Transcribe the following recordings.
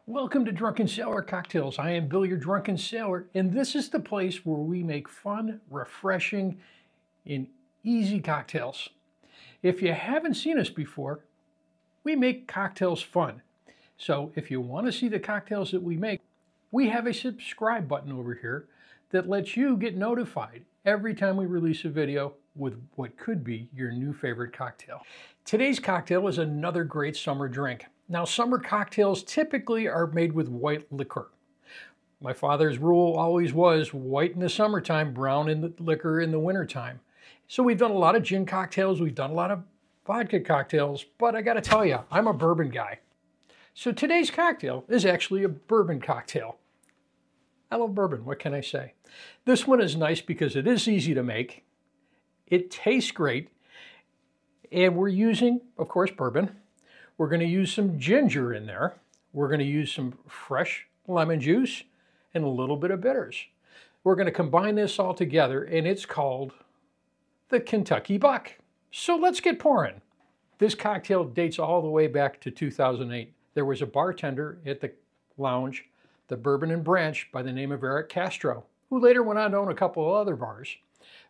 Welcome to Drunken Sailor Cocktails. I am Bill, your drunken sailor, and this is the place where we make fun, refreshing, and easy cocktails. If you haven't seen us before, we make cocktails fun. So if you want to see the cocktails that we make, we have a subscribe button over here that lets you get notified every time we release a video with what could be your new favorite cocktail. Today's cocktail is another great summer drink. Now, summer cocktails typically are made with white liquor. My father's rule always was white in the summertime, brown in the liquor in the wintertime. So we've done a lot of gin cocktails, we've done a lot of vodka cocktails, but I gotta tell you, I'm a bourbon guy. So today's cocktail is actually a bourbon cocktail. I love bourbon, what can I say? This one is nice because it is easy to make, it tastes great, and we're using, of course, bourbon. We're going to use some ginger in there. We're going to use some fresh lemon juice and a little bit of bitters. We're going to combine this all together, and it's called the Kentucky Buck. So let's get pouring. This cocktail dates all the way back to 2008. There was a bartender at the lounge, the Bourbon and Branch, by the name of Eric Castro, who later went on to own a couple of other bars.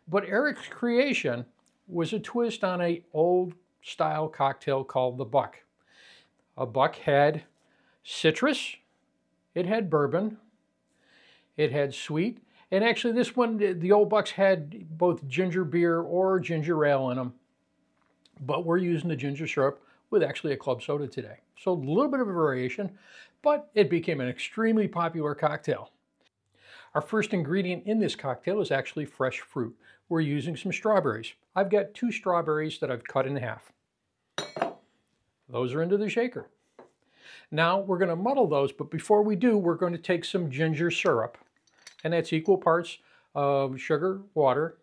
But Eric's creation was a twist on an old style cocktail called the Buck. A Buck had citrus, it had bourbon, it had sweet, and actually this one, the old Bucks had both ginger beer or ginger ale in them, but we're using the ginger syrup with actually a club soda today. So a little bit of a variation, but it became an extremely popular cocktail. Our first ingredient in this cocktail is actually fresh fruit. We're using some strawberries. I've got 2 strawberries that I've cut in half. Those are into the shaker. Now we're going to muddle those, but before we do, we're going to take some ginger syrup, and that's equal parts of sugar, water,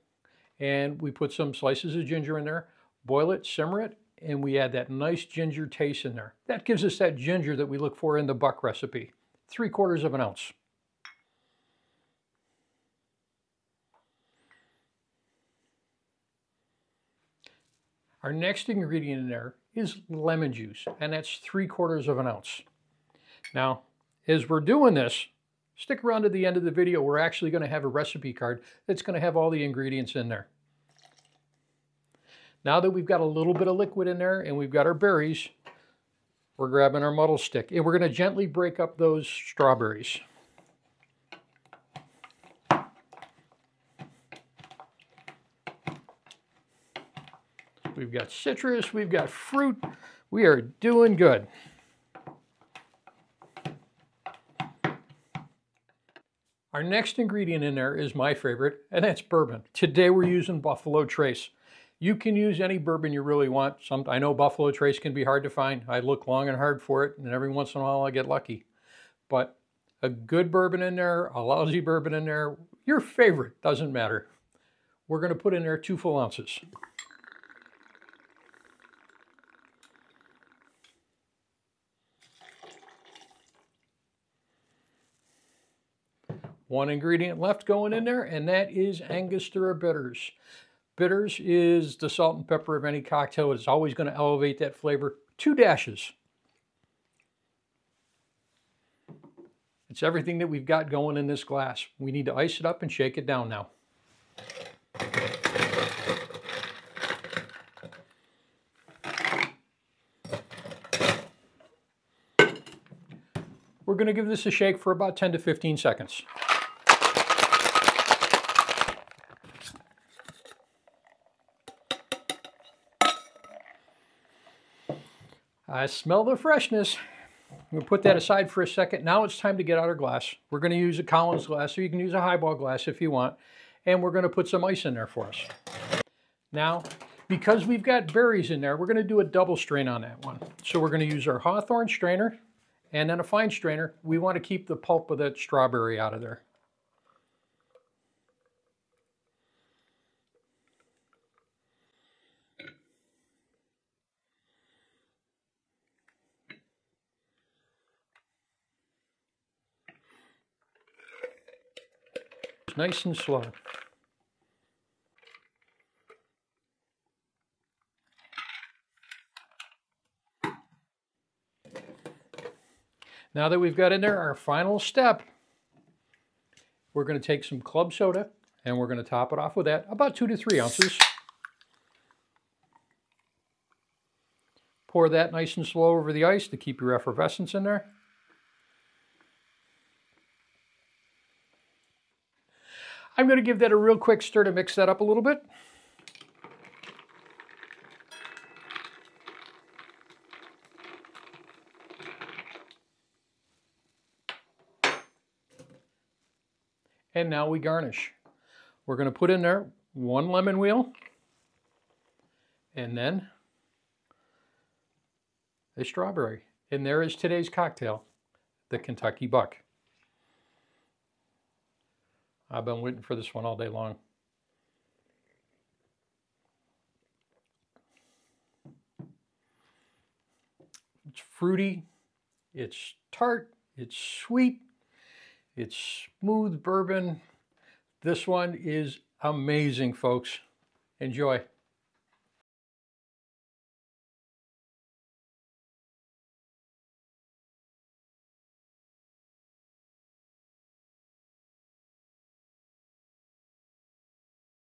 and we put some slices of ginger in there, boil it, simmer it, and we add that nice ginger taste in there. That gives us that ginger that we look for in the Buck recipe, 3/4 of an ounce. Our next ingredient in there is lemon juice, and that's 3/4 of an ounce. Now, as we're doing this, stick around to the end of the video. We're actually going to have a recipe card that's going to have all the ingredients in there. Now that we've got a little bit of liquid in there and we've got our berries, we're grabbing our muddle stick, and we're going to gently break up those strawberries. We've got citrus, we've got fruit. We are doing good. Our next ingredient in there is my favorite, and that's bourbon. Today we're using Buffalo Trace. You can use any bourbon you really want. I know Buffalo Trace can be hard to find. I look long and hard for it, and every once in a while I get lucky. But a good bourbon in there, a lousy bourbon in there, your favorite, doesn't matter. We're going to put in there 2 full ounces. One ingredient left going in there, and that is Angostura bitters. Bitters is the salt and pepper of any cocktail. It's always going to elevate that flavor. 2 dashes. It's everything that we've got going in this glass. We need to ice it up and shake it down now. We're going to give this a shake for about 10 to 15 seconds. I smell the freshness. I'm going to put that aside for a second. Now it's time to get out our glass. We're going to use a Collins glass, or you can use a highball glass if you want. And we're going to put some ice in there for us. Now, because we've got berries in there, we're going to do a double strain on that one. So we're going to use our Hawthorne strainer and then a fine strainer. We want to keep the pulp of that strawberry out of there. Nice and slow. Now that we've got in there our final step, we're going to take some club soda and we're going to top it off with that, about 2 to 3 ounces. Pour that nice and slow over the ice to keep your effervescence in there. I'm going to give that a real quick stir to mix that up a little bit. And now we garnish. We're going to put in there 1 lemon wheel and then a strawberry. And there is today's cocktail, the Kentucky Buck. I've been waiting for this one all day long. It's fruity, it's tart, it's sweet, it's smooth bourbon. This one is amazing, folks. Enjoy.